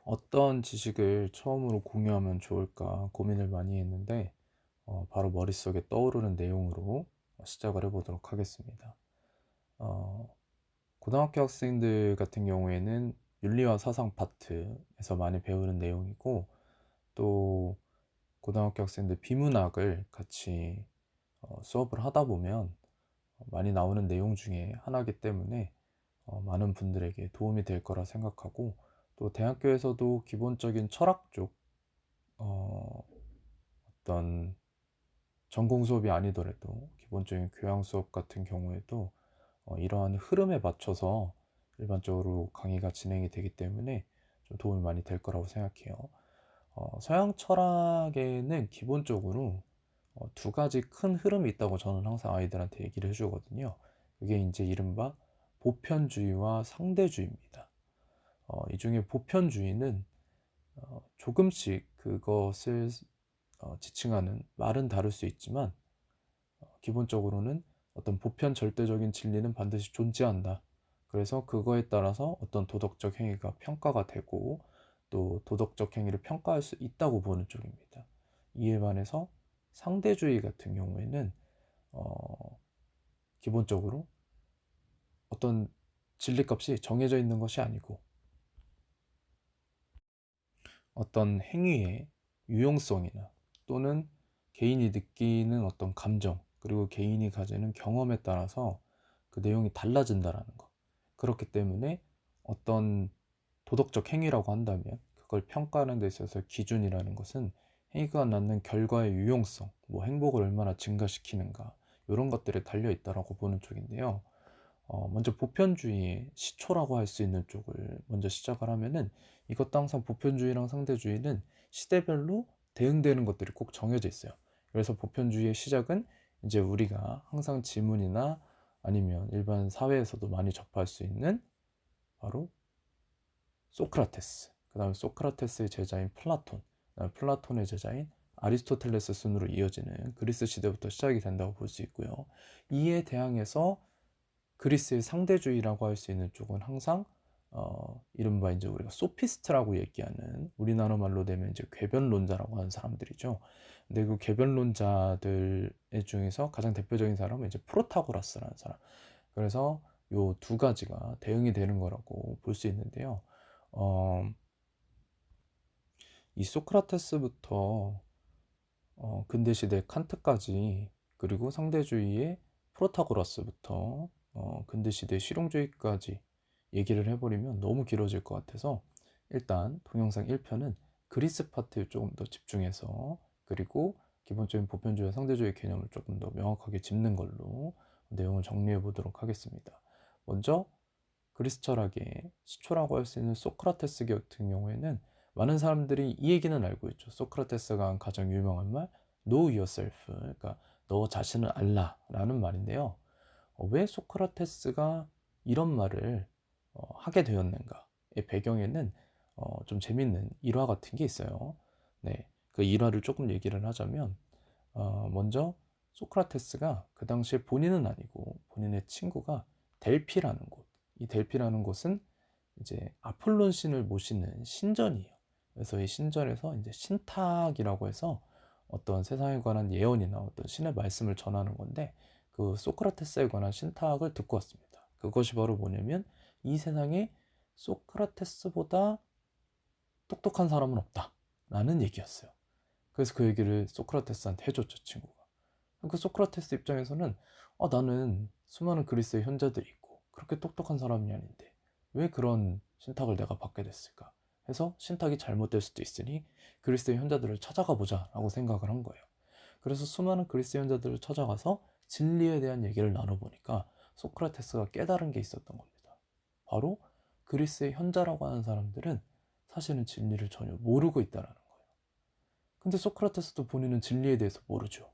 어떤 지식을 처음으로 공유하면 좋을까 고민을 많이 했는데 바로 머릿속에 떠오르는 내용으로 시작을 해보도록 하겠습니다. 어, 고등학교 학생들 같은 경우에는 윤리와 사상 파트에서 많이 배우는 내용이고, 또 고등학교 학생들 비문학을 같이 수업을 하다 보면 많이 나오는 내용 중에 하나이기 때문에 많은 분들에게 도움이 될 거라 생각하고, 또 대학교에서도 기본적인 철학 쪽 어, 어떤 전공 수업이 아니더라도 기본적인 교양 수업 같은 경우에도 이러한 흐름에 맞춰서 일반적으로 강의가 진행이 되기 때문에 좀 도움이 많이 될 거라고 생각해요. 서양 철학에는 기본적으로 두 가지 큰 흐름이 있다고 저는 항상 아이들한테 얘기를 해주거든요. 그게 이제 이른바 보편주의와 상대주의입니다. 이 중에 보편주의는 조금씩 그것을 지칭하는 말은 다를 수 있지만, 기본적으로는 어떤 보편 절대적인 진리는 반드시 존재한다. 그래서 그거에 따라서 어떤 도덕적 행위가 평가가 되고, 또 도덕적 행위를 평가할 수 있다고 보는 쪽입니다. 이에 반해서 상대주의 같은 경우에는 어, 기본적으로 어떤 진리값이 정해져 있는 것이 아니고, 어떤 행위의 유용성이나 또는 개인이 느끼는 어떤 감정, 그리고 개인이 가지는 경험에 따라서 그 내용이 달라진다라는 것. 그렇기 때문에 어떤 도덕적 행위라고 한다면 그걸 평가하는 데 있어서 기준이라는 것은 행위가 낳는 결과의 유용성, 뭐 행복을 얼마나 증가시키는가, 이런 것들에 달려 있다라고 보는 쪽인데요. 먼저 보편주의의 시초라고 할 수 있는 쪽을 먼저 시작을 하면은, 이것도 항상 보편주의랑 상대주의는 시대별로 대응되는 것들이 꼭 정해져 있어요. 그래서 보편주의의 시작은 이제 우리가 항상 지문이나 아니면 일반 사회에서도 많이 접할 수 있는 바로 소크라테스, 그 다음에 소크라테스의 제자인 플라톤, 그다음에 플라톤의 제자인 아리스토텔레스 순으로 이어지는 그리스 시대부터 시작이 된다고 볼 수 있고요. 이에 대항해서 그리스의 상대주의라고 할 수 있는 쪽은 항상 이른바 이제 우리가 소피스트라고 얘기하는, 우리나라 말로 되면 이제 궤변론자라고 하는 사람들이죠. 근데 그 궤변론자들 중에서 가장 대표적인 사람은 이제 프로타고라스라는 사람. 그래서 요 두 가지가 대응이 되는 거라고 볼 수 있는데요. 어, 이 소크라테스부터 근대 시대 칸트까지, 그리고 상대주의의 프로타고라스부터 근대 시대 실용주의까지 얘기를 해버리면 너무 길어질 것 같아서, 일단 동영상 1편은 그리스 파트에 조금 더 집중해서, 그리고 기본적인 보편주의와 상대주의 개념을 조금 더 명확하게 짚는 걸로 내용을 정리해 보도록 하겠습니다. 먼저 그리스 철학의 시초라고 할 수 있는 소크라테스 같은 경우에는 많은 사람들이 이 얘기는 알고 있죠. 소크라테스가 한 가장 유명한 말, Know yourself, 그러니까 너 자신을 알라라는 말인데요. 왜 소크라테스가 이런 말을 하게 되었는가의 배경에는 좀 재밌는 일화 같은 게 있어요. 네, 그 일화를 조금 얘기를 하자면, 먼저 소크라테스가 그 당시에 본인은 아니고 본인의 친구가 델피라는 곳, 이 델피라는 곳은 이제 아폴론 신을 모시는 신전이에요. 그래서 이 신전에서 이제 신탁이라고 해서 어떤 세상에 관한 예언이나 어떤 신의 말씀을 전하는 건데, 그 소크라테스에 관한 신탁을 듣고 왔습니다. 그것이 바로 뭐냐면, 이 세상에 소크라테스보다 똑똑한 사람은 없다라는 얘기였어요. 그래서 그 얘기를 소크라테스한테 해줬죠, 친구가. 그 소크라테스 입장에서는 나는 수많은 그리스의 현자들이 있고 그렇게 똑똑한 사람이 아닌데 왜 그런 신탁을 내가 받게 됐을까 해서, 신탁이 잘못될 수도 있으니 그리스의 현자들을 찾아가 보자 라고 생각을 한 거예요. 그래서 수많은 그리스 현자들을 찾아가서 진리에 대한 얘기를 나눠보니까 소크라테스가 깨달은 게 있었던 겁니다. 바로 그리스의 현자라고 하는 사람들은 사실은 진리를 전혀 모르고 있다는 거예요. 근데 소크라테스도 본인은 진리에 대해서 모르죠.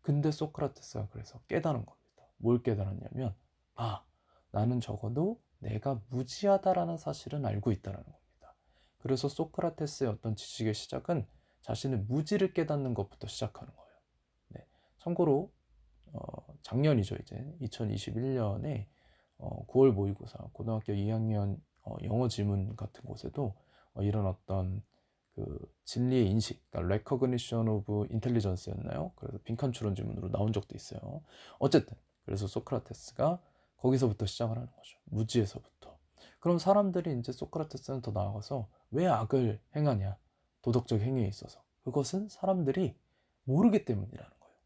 근데 소크라테스가 그래서 깨달은 겁니다. 뭘 깨달았냐면, 아, 나는 적어도 내가 무지하다라는 사실은 알고 있다는 겁니다. 그래서 소크라테스의 어떤 지식의 시작은 자신의 무지를 깨닫는 것부터 시작하는 거예요. 네. 참고로 작년이죠, 이제 2021년에 9월 모의고사 고등학교 2학년 영어 지문 같은 곳에도 이런 어떤 그 진리의 인식, 그러니까 recognition of intelligence였나요? 그래서 빈칸 추론 지문으로 나온 적도 있어요. 어쨌든 그래서 소크라테스가 거기서부터 시작을 하는 거죠. 무지에서부터. 그럼 사람들이 이제 소크라테스는 더 나아가서 왜 악을 행하냐? 도덕적 행위에 있어서. 그것은 사람들이 모르기 때문이라는 거예요.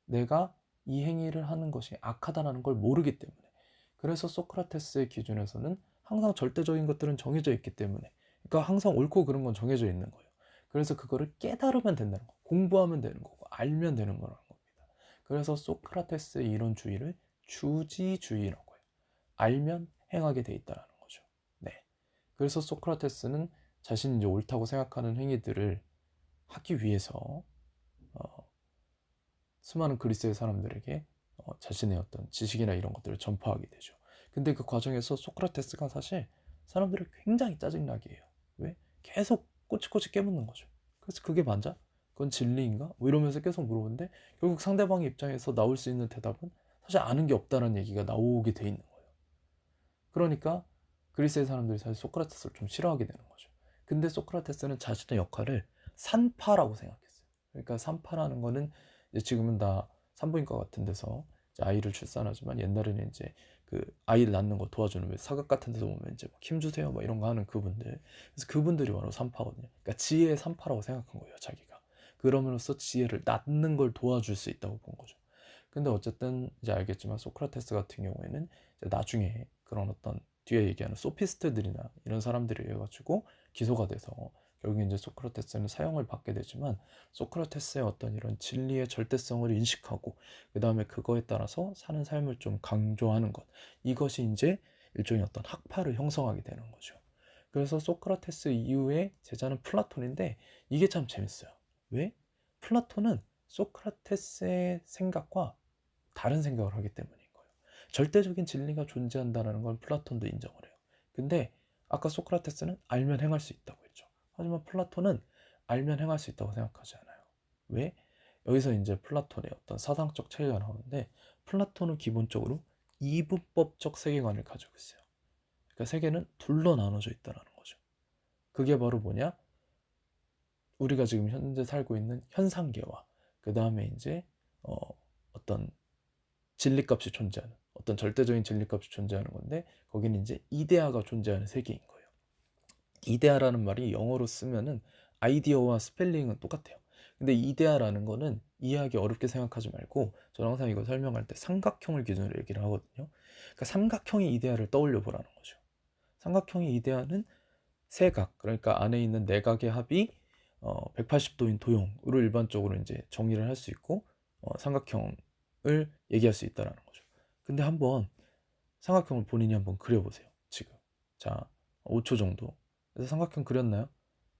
내가 이 행위를 하는 것이 악하다는 걸 모르기 때문에. 그래서 소크라테스의 기준에서는 항상 절대적인 것들은 정해져 있기 때문에, 그러니까 항상 옳고 그른 건 정해져 있는 거예요. 그래서 그거를 깨달으면 된다는 거, 공부하면 되는 거고, 알면 되는 거라는 겁니다. 그래서 소크라테스의 이론주의를 주지주의라고 해요. 알면 행하게 돼 있다는 거죠. 네. 그래서 소크라테스는 자신이 이제 옳다고 생각하는 행위들을 하기 위해서 수많은 그리스의 사람들에게 자신의 어떤 지식이나 이런 것들을 전파하게 되죠. 근데 그 과정에서 소크라테스가 사실 사람들을 굉장히 짜증나게 해요. 왜? 계속 꼬치꼬치 깨묻는 거죠. 그래서 그게 맞아? 그건 진리인가? 뭐 이러면서 계속 물어보는데 결국 상대방의 입장에서 나올 수 있는 대답은 사실 아는 게 없다는 얘기가 나오게 돼 있는 거예요. 그러니까 그리스의 사람들이 사실 소크라테스를 좀 싫어하게 되는 거죠. 근데 소크라테스는 자신의 역할을 산파라고 생각했어요. 그러니까 산파라는 거는 이제 지금은 다 산부인과 같은 데서 이제 아이를 출산하지만 옛날에는 이제 그 아이를 낳는 거 도와주는 왜 사각 같은 데서 보면 이제 힘 주세요 막 이런 거 하는 그분들. 그래서 그분들이 바로 산파거든요. 그러니까 지혜의 산파라고 생각한 거예요, 자기가. 그러면서 지혜를 낳는 걸 도와줄 수 있다고 본 거죠. 근데 어쨌든 이제 알겠지만 소크라테스 같은 경우에는 이제 나중에 그런 어떤 뒤에 얘기하는 소피스트들이나 이런 사람들이 해가지고 기소가 돼서 결국 이제 소크라테스는 사형을 받게 되지만 소크라테스의 어떤 이런 진리의 절대성을 인식하고 그 다음에 그거에 따라서 사는 삶을 좀 강조하는 것, 이것이 이제 일종의 어떤 학파를 형성하게 되는 거죠. 그래서 소크라테스 이후에 제자는 플라톤인데 이게 참 재밌어요. 왜? 플라톤은 소크라테스의 생각과 다른 생각을 하기 때문인 거예요. 절대적인 진리가 존재한다는 건 플라톤도 인정을 해요. 근데 아까 소크라테스는 알면 행할 수 있다고 했죠. 하지만 플라톤은 알면 행할 수 있다고 생각하지 않아요. 왜? 여기서 이제 플라톤의 어떤 사상적 차이가 나오는데 플라톤은 기본적으로 이분법적 세계관을 가지고 있어요. 그러니까 세계는 둘로 나눠져 있다는 거죠. 그게 바로 뭐냐? 우리가 지금 현재 살고 있는 현상계와 그 다음에 이제 어떤 진리값이 존재하는 어떤 절대적인 진리값이 존재하는 건데 거기는 이제 이데아가 존재하는 세계인 거예요. 이데아라는 말이 영어로 쓰면은 아이디어와 스펠링은 똑같아요. 근데 이데아라는 거는 이해하기 어렵게 생각하지 말고 저는 항상 이거 설명할 때 삼각형을 기준으로 얘기를 하거든요. 그러니까 삼각형의 이데아를 떠올려 보라는 거죠. 삼각형의 이데아는 세각, 그러니까 안에 있는 내각의 합이 180도인 도형으로 일반적으로 이제 정리를 할 수 있고 삼각형을 얘기할 수 있다라는 거죠. 근데 한번 삼각형을 본인이 한번 그려보세요. 지금. 자, 5초 정도. 그래서 삼각형 그렸나요?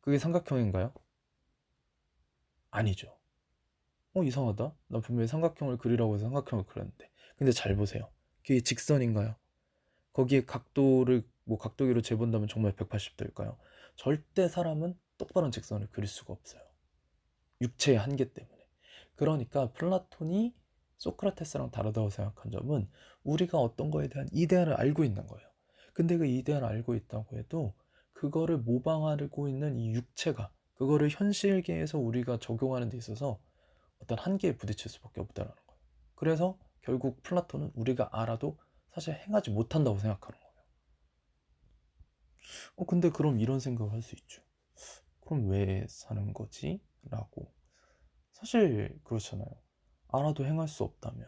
그게 삼각형인가요? 아니죠. 이상하다. 나 분명히 삼각형을 그리라고 해서 삼각형을 그렸는데. 근데 잘 보세요. 그게 직선인가요? 거기에 각도를 뭐 각도기로 재본다면 정말 180도일까요? 절대 사람은 똑바른 직선을 그릴 수가 없어요. 육체의 한계 때문에. 그러니까 플라톤이 소크라테스랑 다르다고 생각한 점은 우리가 어떤 거에 대한 이데아를 알고 있는 거예요. 근데 그 이데아를 알고 있다고 해도 그거를 모방하고 있는 이 육체가 그거를 현실계에서 우리가 적용하는 데 있어서 어떤 한계에 부딪힐 수밖에 없다는 거예요. 그래서 결국 플라톤은 우리가 알아도 사실 행하지 못한다고 생각하는 거예요. 근데 그럼 이런 생각을 할 수 있죠. 그럼 왜 사는 거지? 라고. 사실 그렇잖아요. 알아도 행할 수 없다면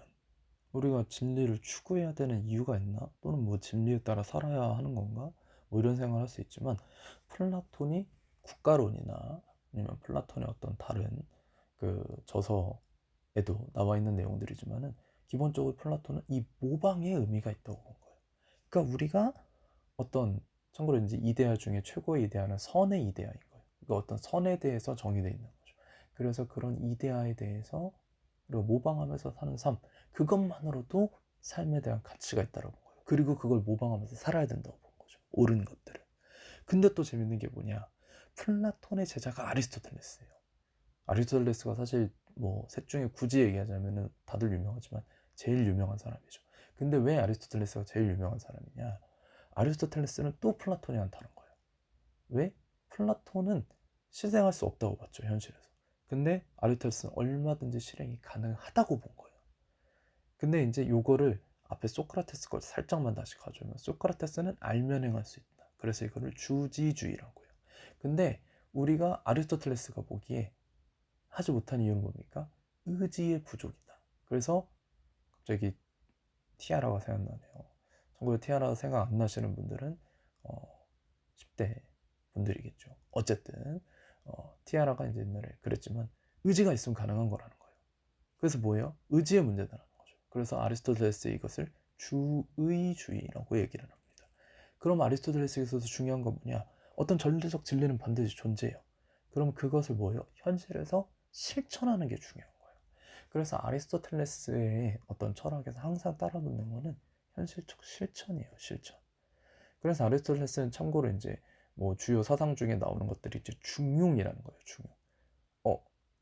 우리가 진리를 추구해야 되는 이유가 있나? 또는 뭐 진리에 따라 살아야 하는 건가? 뭐 이런 생각을 할 수 있지만 플라톤이 국가론이나 아니면 플라톤의 어떤 다른 그 저서에도 나와 있는 내용들이지만은 기본적으로 플라톤은 이 모방의 의미가 있다고 본 거예요. 그러니까 우리가 어떤 참고로 이제 이데아 중에 최고의 이데아는 선의 이데아인 거예요. 그러니까 어떤 선에 대해서 정의되어 있는 거죠. 그래서 그런 이데아에 대해서 그리고 모방하면서 사는 삶, 그것만으로도 삶에 대한 가치가 있다고 본 거예요. 그리고 그걸 모방하면서 살아야 된다고 본 거죠. 옳은 것들을. 근데 또 재밌는 게 뭐냐? 플라톤의 제자가 아리스토텔레스예요. 아리스토텔레스가 사실 뭐 셋 중에 굳이 얘기하자면은 다들 유명하지만 제일 유명한 사람이죠. 근데 왜 아리스토텔레스가 제일 유명한 사람이냐? 아리스토텔레스는 또 플라톤이랑 다른 거예요. 왜? 플라톤은 실행할 수 없다고 봤죠, 현실에서. 근데 아리스토텔레스는 얼마든지 실행이 가능하다고 본 거예요. 근데 이제 요거를 앞에 소크라테스 걸 살짝만 다시 가져오면, 소크라테스는 알면 행할 수 있다. 그래서 이거를 주지주의라고 해요. 근데 우리가 아리스토텔레스가 보기에 하지 못한 이유는 뭡니까? 의지의 부족이다. 그래서 갑자기 티아라가 생각나네요. 참고로 티아라가 생각 안 나시는 분들은 10대 분들이겠죠. 어쨌든 티아라가 이제 옛날에 그랬지만 의지가 있으면 가능한 거라는 거예요. 그래서 뭐예요? 의지의 문제다라는 거죠. 그래서 아리스토텔레스 이것을 주의주의라고 얘기를 합니다. 그럼 아리스토텔레스에서도 중요한 건 뭐냐? 어떤 전제적 진리는 반드시 존재해요. 그럼 그것을 뭐예요? 현실에서 실천하는 게 중요한 거예요. 그래서 아리스토텔레스의 어떤 철학에서 항상 따라붙는 거는 현실적 실천이에요. 실천. 그래서 아리스토텔레스는 참고로 이제 뭐 주요 사상 중에 나오는 것들이 이제 중용이라는 거예요. 중용.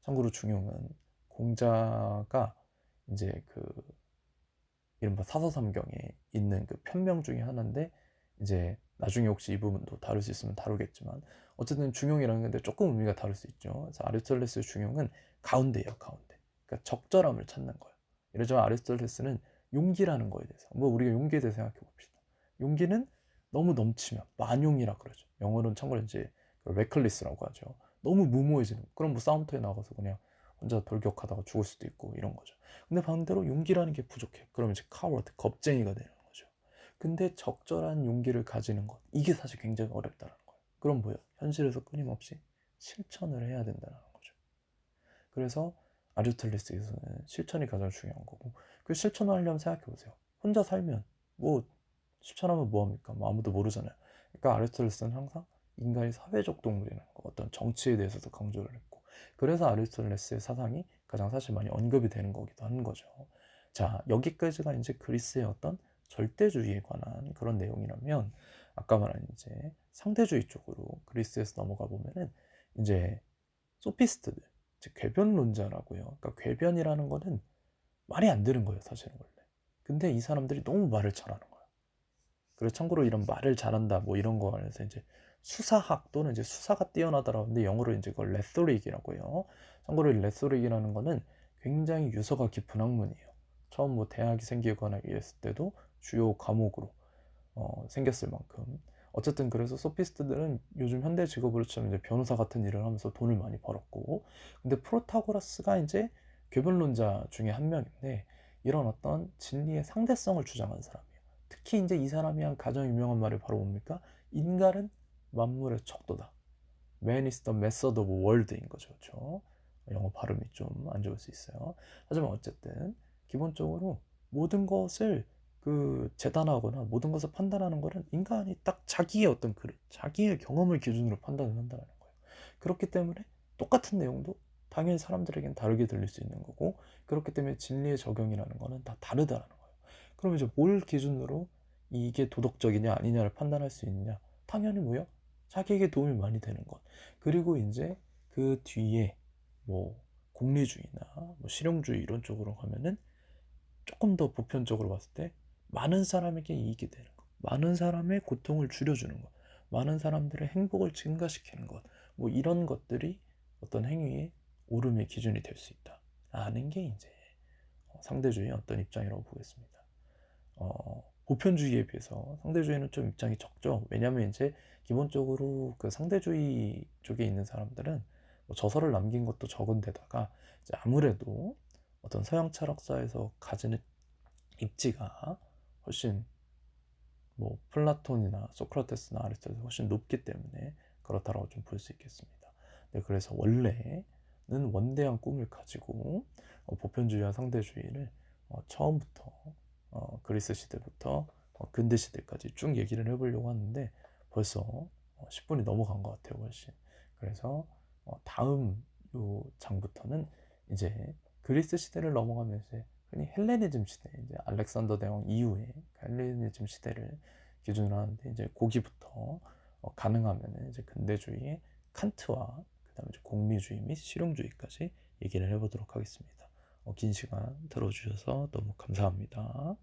참고로 중용은 공자가 이제 그 이른바 사서삼경에 있는 그 편명 중에 하나인데, 이제 나중에 혹시 이 부분도 다룰 수 있으면 다루겠지만 어쨌든 중용이라는 건데 조금 의미가 다를 수 있죠. 그래서 아리스토텔레스의 중용은 가운데예요. 가운데. 그러니까 적절함을 찾는 거예요. 예를 들어 아리스토텔레스는 용기라는 거에 대해서, 뭐 우리가 용기에 대해 생각해 봅시다. 용기는 너무 넘치면 만용이라 그러죠. 영어로는 참고로 이제 레클리스라고 하죠. 너무 무모해지는, 그럼 뭐 싸움터에 나가서 그냥 혼자 돌격하다가 죽을 수도 있고 이런 거죠. 근데 반대로 용기라는 게 부족해. 그러면 이제 카워드, 겁쟁이가 되는 거죠. 근데 적절한 용기를 가지는 것, 이게 사실 굉장히 어렵다는 거예요. 그럼 뭐예요? 현실에서 끊임없이 실천을 해야 된다는 거죠. 그래서 아리스토텔레스에서는 실천이 가장 중요한 거고, 그 실천을 하려면 생각해 보세요. 혼자 살면 뭐 실천하면 뭐합니까? 뭐 아무도 모르잖아요. 그러니까 아리스토텔레스는 항상 인간이 사회적 동물이라는 거, 어떤 정치에 대해서도 강조를 했고, 그래서 아리스토텔레스의 사상이 가장 사실 많이 언급이 되는 거기도 하는 거죠. 자, 여기까지가 이제 그리스의 어떤 절대주의에 관한 그런 내용이라면, 아까 말한 이제 상대주의 쪽으로 그리스에서 넘어가 보면은 이제 소피스트들, 즉 궤변론자라고요. 그러니까 궤변이라는 거는 말이 안 되는 거예요, 사실은 원래. 근데 이 사람들이 너무 말을 잘하는 거예요. 그리고 참고로 이런 말을 잘한다 뭐 이런 거 안에서 이제 수사학 또는 이제 수사가 뛰어나다라고 하는데, 영어로 이제 그걸 레토릭이라고 해요. 참고로 레토릭이라는 거는 굉장히 유서가 깊은 학문이에요. 처음 뭐 대학이 생기거나 이랬을 때도 주요 과목으로 생겼을 만큼. 어쨌든 그래서 소피스트들은 요즘 현대 직업으로 치면 이제 변호사 같은 일을 하면서 돈을 많이 벌었고, 근데 프로타고라스가 이제 궤변론자 중에 한 명인데, 이런 어떤 진리의 상대성을 주장한 사람이에요. 특히 이제 이 사람이 한 가장 유명한 말이 바로 뭡니까? 인간은 만물의 척도다. Man is the method of world인 거죠. 그렇죠? 영어 발음이 좀 안 좋을 수 있어요. 하지만 어쨌든 기본적으로 모든 것을 그 재단하거나 모든 것을 판단하는 것은 인간이 딱 자기의 어떤 자기의 경험을 기준으로 판단을 한다는 거예요. 그렇기 때문에 똑같은 내용도 당연히 사람들에겐 다르게 들릴 수 있는 거고, 그렇기 때문에 진리의 적용이라는 거는 다 다르다는 거예요. 그럼 이제 뭘 기준으로 이게 도덕적이냐 아니냐를 판단할 수 있느냐? 당연히 뭐요? 자기에게 도움이 많이 되는 것. 그리고 이제 그 뒤에 뭐 공리주의나 뭐 실용주의 이런 쪽으로 가면은 조금 더 보편적으로 봤을 때 많은 사람에게 이익이 되는 것, 많은 사람의 고통을 줄여주는 것, 많은 사람들의 행복을 증가시키는 것, 뭐 이런 것들이 어떤 행위의 옳음의 기준이 될 수 있다 라는 게 이제 상대주의의 어떤 입장이라고 보겠습니다. 보편주의에 비해서 상대주의는 좀 입장이 적죠. 왜냐하면 이제 기본적으로 그 상대주의 쪽에 있는 사람들은 뭐 저서를 남긴 것도 적은데다가 이제 아무래도 어떤 서양 철학사에서 가지는 입지가 훨씬 뭐 플라톤이나 소크라테스나 아리스토텔레스 훨씬 높기 때문에 그렇다라고 좀 볼 수 있겠습니다. 네, 그래서 원래는 원대한 꿈을 가지고 보편주의와 상대주의를 처음부터 그리스 시대부터 근대 시대까지 쭉 얘기를 해보려고 하는데 벌써 10분이 넘어간 것 같아요, 훨씬. 그래서 다음 요 장부터는 이제 그리스 시대를 넘어가면서 흔히 헬레니즘 시대, 이제 알렉산더 대왕 이후에 헬레니즘 시대를 기준으로 하는데, 이제 거기부터 가능하면 이제 근대주의의 칸트와 그다음에 이제 공리주의 및 실용주의까지 얘기를 해보도록 하겠습니다. 긴 시간 들어주셔서 너무 감사합니다.